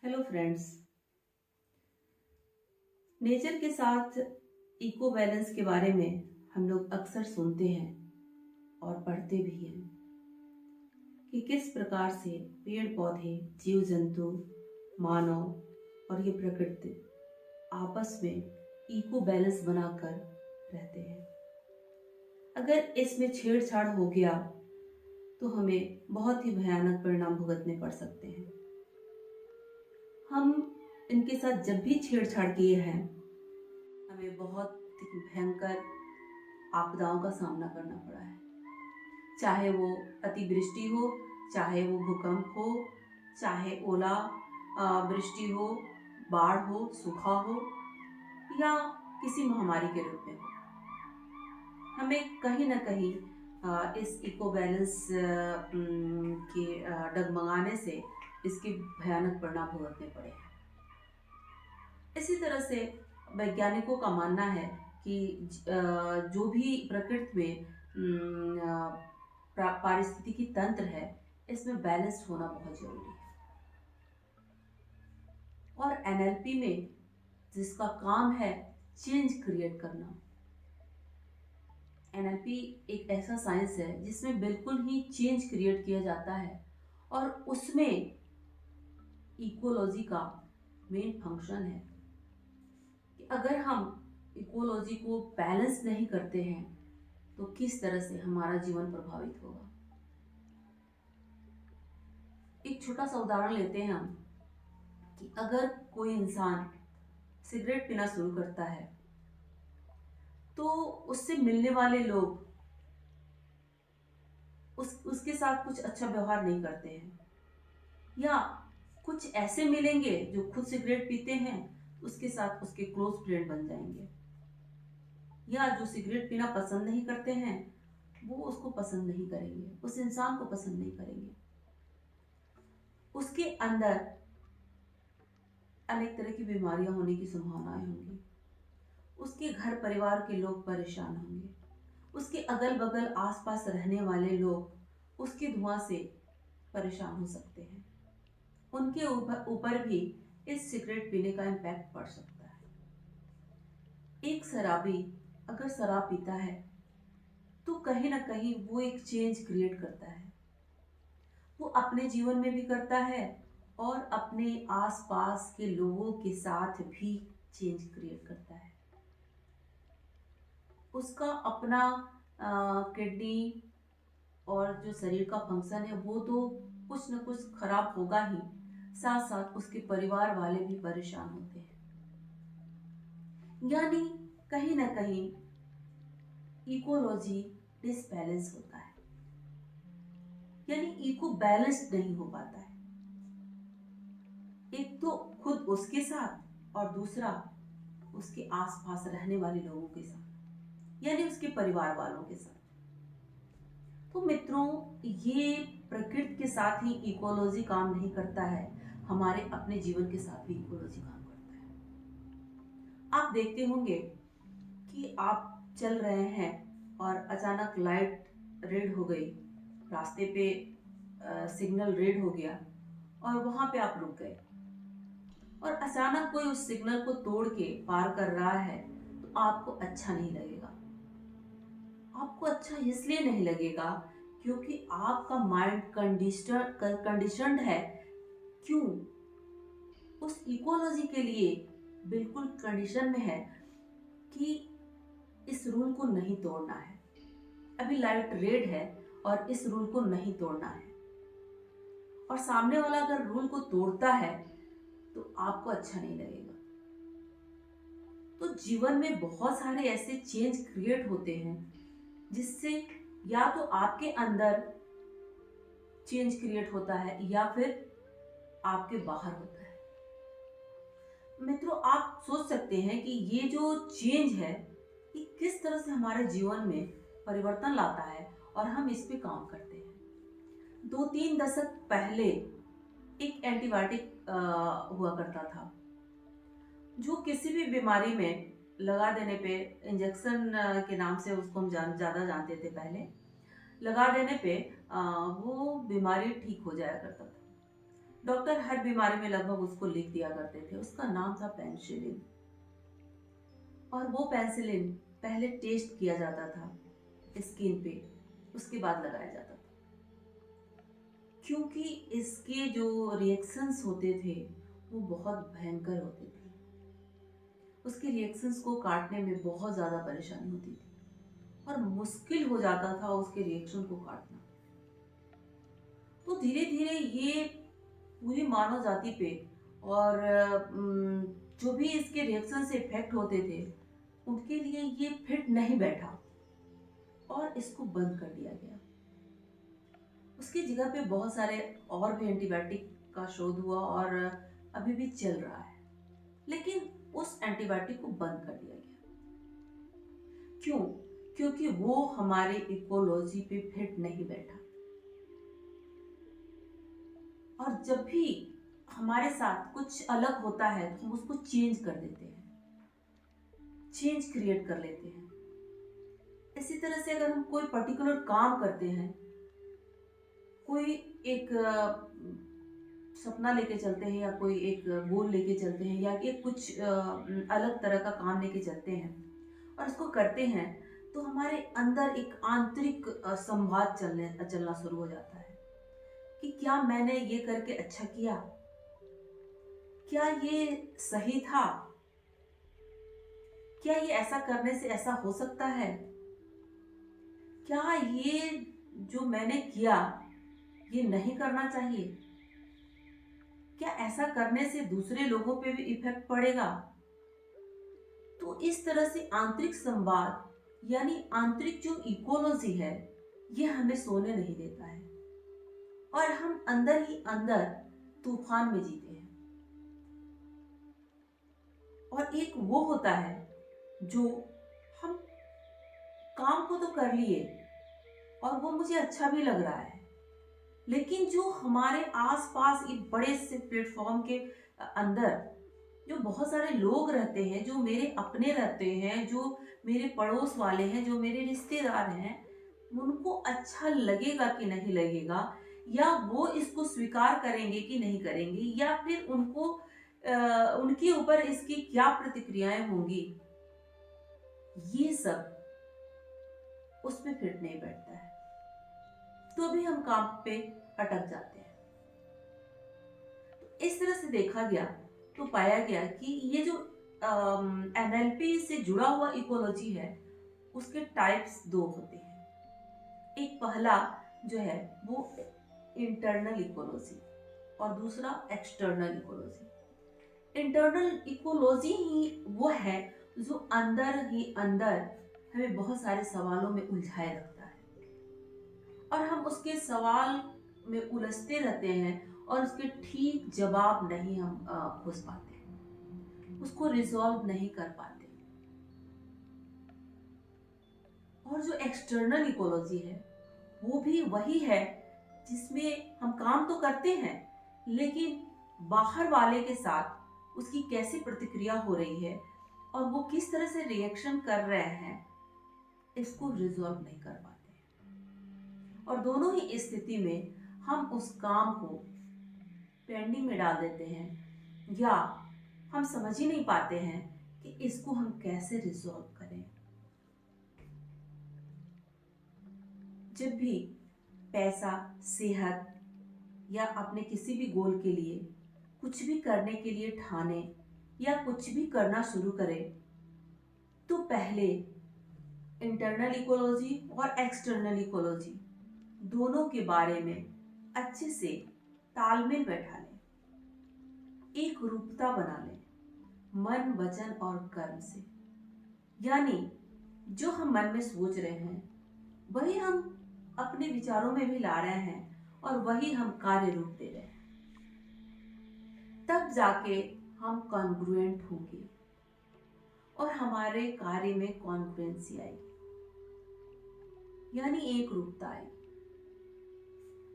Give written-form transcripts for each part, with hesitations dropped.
Hello friends. Nature के साथ eco balance के बारे में हम लोग अक्सर सुनते हैं और पढ़ते भी हैं कि किस प्रकार से पेड़ पौधे, जीव जंतु, मानव और ये प्रकृति आपस में इको बैलेंस बनाकर रहते हैं। अगर इसमें छेड़छाड़ हो गया तो हमें बहुत ही भयानक परिणाम भुगतने पड़ सकते हैं। हम इनके साथ जब भी छेड़छाड़ किए हैं, हमें बहुत भयंकर आपदाओं का सामना करना पड़ा है। चाहे वो अतिवृष्टि हो, चाहे वो भूकंप हो, चाहे ओला वृष्टि हो, बाढ़ हो, सूखा हो या किसी महामारी के रूप में हो, हमें कहीं ना कहीं इस इको बैलेंस के डगमगाने से इसके भयानक परिणाम भुगतने पड़े हैं। इसी तरह से वैज्ञानिकों का मानना है कि जो भी प्रकृति में पारिस्थितिकी तंत्र है, इसमें बैलेंस होना बहुत जरूरी है। और एनएलपी में जिसका काम है चेंज क्रिएट करना, एनएलपी एक ऐसा साइंस है जिसमें बिल्कुल ही चेंज क्रिएट किया जाता है और उसमें इकोलॉजी का मेन फंक्शन है कि अगर हम इकोलॉजी को बैलेंस नहीं करते हैं तो किस तरह से हमारा जीवन प्रभावित होगा। एक छोटा सा उदाहरण लेते हैं हम कि अगर कोई इंसान सिगरेट पीना शुरू करता है तो उससे मिलने वाले लोग उसके साथ कुछ अच्छा व्यवहार नहीं करते हैं, या कुछ ऐसे मिलेंगे जो खुद सिगरेट पीते हैं, उसके साथ उसके क्लोज फ्रेंड बन जाएंगे, या जो सिगरेट पीना पसंद नहीं करते हैं वो उसको पसंद नहीं करेंगे, उस इंसान को पसंद नहीं करेंगे। उसके अंदर अनेक तरह की बीमारियां होने की संभावनाएं होंगी, उसके घर परिवार के लोग परेशान होंगे, उसके अगल बगल आसपास रहने वाले लोग उसके धुआं से परेशान हो सकते हैं, उनके ऊपर भी इस सिगरेट पीने का इम्पैक्ट पड़ सकता है। एक शराबी अगर शराब पीता है तो कहीं ना कहीं वो एक चेंज क्रिएट करता है, वो अपने जीवन में भी करता है और अपने आसपास के लोगों के साथ भी चेंज क्रिएट करता है। उसका अपना किडनी और जो शरीर का फंक्शन है वो तो कुछ न कुछ खराब होगा ही, साथ साथ उसके परिवार वाले भी परेशान होते हैं। यानी कहीं ना कहीं इकोलॉजी डिसबैलेंस होता है, यानी इको बैलेंस्ड नहीं हो पाता है। एक तो खुद उसके साथ और दूसरा उसके आसपास रहने वाले लोगों के साथ, यानी उसके परिवार वालों के साथ। तो मित्रों, ये प्रकृति के साथ ही इकोलॉजी काम नहीं करता है, हमारे अपने जीवन के साथ भी इकोलॉजी काम करता है। आप देखते होंगे कि आप चल रहे हैं और अचानक लाइट रेड हो गई, रास्ते पे सिग्नल रेड हो गया और वहां पे आप रुक गए, और अचानक कोई उस सिग्नल को तोड़ के पार कर रहा है तो आपको अच्छा नहीं लगेगा। आपको अच्छा इसलिए नहीं लगेगा क्योंकि आपका माइंड कंडीशनड है। क्यों? उस इकोलॉजी के लिए बिल्कुल कंडीशन में है कि इस रूल को नहीं तोड़ना है। अभी लाइट रेड है और इस रूल को नहीं तोड़ना है, और सामने वाला अगर रूल को तोड़ता है तो आपको अच्छा नहीं लगेगा। तो जीवन में बहुत सारे ऐसे चेंज क्रिएट होते हैं जिससे या तो आपके अंदर चेंज क्रिएट होता है या फिर आपके बाहर होता है। मित्रों, आप सोच सकते हैं कि ये जो चेंज है ये किस तरह से हमारे जीवन में परिवर्तन लाता है और हम इस पे काम करते हैं। 2-3 दशक पहले एक एंटीबायोटिक हुआ करता था जो किसी भी बीमारी में लगा देने पे, इंजेक्शन के नाम से उसको हम ज़्यादा जानते थे पहले, लगा देने पे वो बीमारी ठीक हो जाया करता था। डॉक्टर हर बीमारी में लगभग उसको लिख दिया करते थे। उसका नाम था पेनिसिलिन। और वो पेनिसिलिन पहले टेस्ट किया जाता था स्किन पे, उसके बाद लगाया जाता था, क्योंकि इसके जो रिएक्शंस होते थे वो बहुत भयंकर होते थे। उसके रिएक्शंस को काटने में बहुत ज़्यादा परेशानी होती थी और मुश्किल हो जाता था उसके रिएक्शन को काटना। तो धीरे धीरे ये पूरी मानव जाति पे और जो भी इसके रिएक्शन से इफेक्ट होते थे उनके लिए ये फिट नहीं बैठा और इसको बंद कर दिया गया। उसकी जगह पे बहुत सारे और भी एंटीबायोटिक का शोध हुआ और अभी भी चल रहा है, लेकिन उस एंटीबायोटिक को बंद कर दिया गया। क्यों? क्योंकि वो हमारे इकोलॉजी पे फिट नहीं बैठा। और जब भी हमारे साथ कुछ अलग होता है तो हम उसको चेंज कर देते हैं, चेंज क्रिएट कर लेते हैं। इसी तरह से अगर हम कोई पर्टिकुलर काम करते हैं, कोई एक सपना लेके चलते हैं या कोई एक गोल लेके चलते हैं या एक कुछ अलग तरह का काम लेके चलते हैं और इसको करते हैं, तो हमारे अंदर एक आंतरिक संवाद चलना शुरू हो जाता है कि क्या मैंने ये करके अच्छा किया, क्या ये सही था, क्या ये ऐसा करने से ऐसा हो सकता है, क्या ये जो मैंने किया ये नहीं करना चाहिए, क्या ऐसा करने से दूसरे लोगों पे भी इफेक्ट पड़ेगा। तो इस तरह से आंतरिक संवाद यानी आंतरिक जो इकोलॉजी है ये हमें सोने नहीं देता है और हम अंदर ही अंदर तूफान में जीते हैं। और एक वो होता है जो हम काम को तो कर लिए और वो मुझे अच्छा भी लग रहा है, लेकिन जो हमारे आसपास एक बड़े से प्लेटफॉर्म के अंदर जो बहुत सारे लोग रहते हैं, जो मेरे अपने रहते हैं, जो मेरे पड़ोस वाले हैं, जो मेरे रिश्तेदार हैं, उनको अच्छा लगेगा कि नहीं लगेगा, या वो इसको स्वीकार करेंगे कि नहीं करेंगे, या फिर उनके ऊपर इसकी क्या प्रतिक्रियाएं होंगी, ये सब उसमें फिट नहीं बैठता है। तो भी हम काम पे अटक जाते हैं। तो इस तरह से देखा गया तो पाया गया कि ये जो एनएलपी से जुड़ा हुआ इकोलॉजी है उसके टाइप्स दो होते हैं। एक पहला जो है वो इंटरनल इकोलॉजी और दूसरा एक्सटर्नल इकोलॉजी। इंटरनल इकोलॉजी ही वो है जो अंदर ही अंदर हमें बहुत सारे सवालों में उलझाए रखता है और हम उसके सवाल में उलझते रहते हैं और उसके ठीक जवाब नहीं हम खोज पाते, उसको रिजॉल्व नहीं कर पाते। और जो एक्सटर्नल इकोलॉजी है वो भी वही है जिसमें हम काम तो करते हैं लेकिन बाहर वाले के साथ उसकी कैसी प्रतिक्रिया हो रही है और वो किस तरह से रिएक्शन कर रहे हैं, इसको रिजॉल्व नहीं कर पाते। और दोनों ही स्थिति में हम उस काम को पेंडिंग में डाल देते हैं या हम समझ ही नहीं पाते हैं कि इसको हम कैसे रिजॉल्व करें। जब भी पैसा, सेहत या अपने किसी भी गोल के लिए कुछ भी करने के लिए ठाने या कुछ भी करना शुरू करें तो पहले इंटरनल इकोलॉजी और एक्सटर्नल इकोलॉजी दोनों के बारे में अच्छे से तालमेल बैठा लें, एक रूपता बना लें मन, वचन और कर्म से। यानी जो हम मन में सोच रहे हैं वही हम अपने विचारों में भी ला रहे हैं और वही हम कार्य रूप दे रहे हैं। तब जाके हम कॉन्ग्रुएंट होंगे और हमारे कार्य में कॉन्ग्रुएंसी आएगी, यानी एक रूपता आएगी।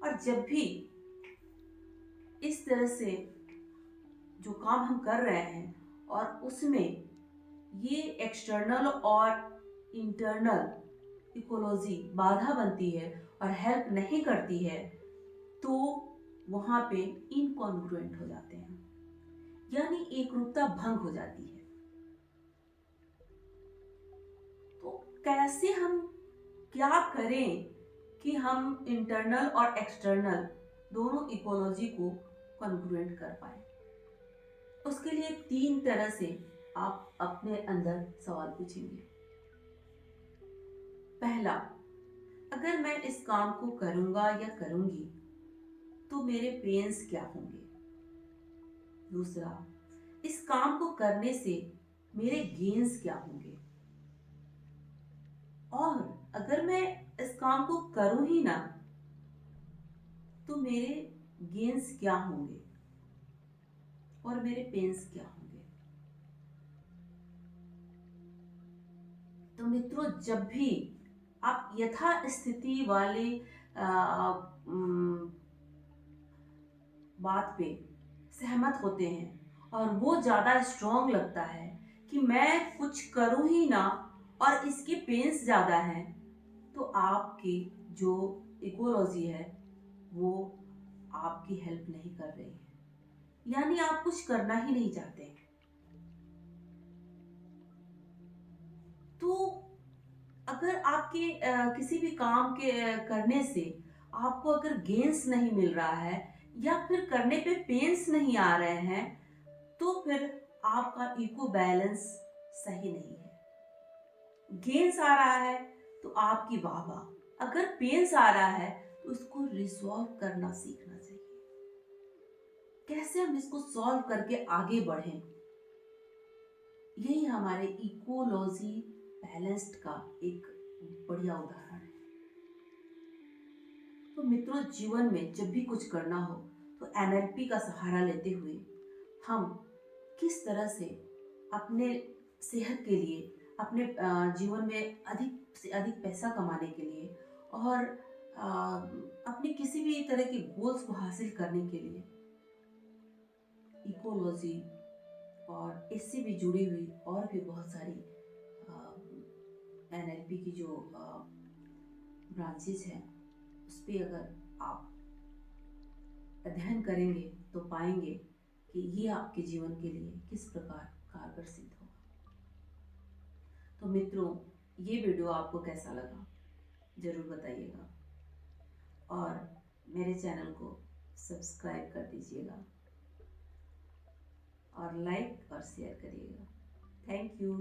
और जब भी इस तरह से जो काम हम कर रहे हैं और उसमें ये एक्सटर्नल और इंटरनल इकोलॉजी बाधा बनती है और हेल्प नहीं करती है, तो वहां पे इनकॉन्ग्रुएंट हो जाते हैं, यानी एकरूपता भंग हो जाती है। तो कैसे हम क्या करें कि हम इंटरनल और एक्सटर्नल दोनों इकोलॉजी को कॉन्ग्रुएंट कर पाए? उसके लिए 3 तरह से आप अपने अंदर सवाल पूछेंगे। पहला, अगर मैं इस काम को करूंगा या करूंगी तो मेरे पेन्स क्या होंगे? दूसरा, इस काम को करने से मेरे गेन्स क्या होंगे? और अगर मैं इस काम को करूं ही ना तो मेरे गेन्स क्या होंगे और मेरे पेन्स क्या होंगे? तो मित्रों, जब भी आप यथास्थिति वाले बात पे सहमत होते हैं और वो ज्यादा स्ट्रॉन्ग लगता है कि मैं कुछ करूं ही ना और इसके पेन्स ज्यादा हैं, तो आपकी जो इकोलॉजी है वो आपकी हेल्प नहीं कर रही है, यानी आप कुछ करना ही नहीं चाहते। तो अगर आपके किसी भी काम के करने से आपको अगर गेन्स नहीं मिल रहा है या फिर करने पे पेन्स नहीं आ रहे हैं, तो फिर आपका इको बैलेंस सही नहीं है। गेन्स आ रहा है तो आपकी वाह वाह, अगर पेन्स आ रहा है तो उसको रिजॉल्व करना सीखना चाहिए। कैसे हम इसको सॉल्व करके आगे बढ़ें, यही हमारे इकोलॉजी बैलेंस्ड का एक बढ़िया उदाहरण है। तो मित्रों, जीवन में जब भी कुछ करना हो तो एनएलपी का सहारा लेते हुए हम किस तरह से अपने सेहत के लिए, अपने जीवन में अधिक से अधिक पैसा कमाने के लिए और अपने किसी भी तरह के गोल्स को हासिल करने के लिए इकोलॉजी और इससे भी जुड़ी हुई और भी बहुत सारी एनएलपी की जो ब्रांचेस हैं उस पर अगर आप अध्ययन करेंगे तो पाएंगे कि ये आपके जीवन के लिए किस प्रकार कारगर सिद्ध होगा। तो मित्रों, ये वीडियो आपको कैसा लगा जरूर बताइएगा और मेरे चैनल को सब्सक्राइब कर दीजिएगा और लाइक और शेयर करिएगा। Thank you.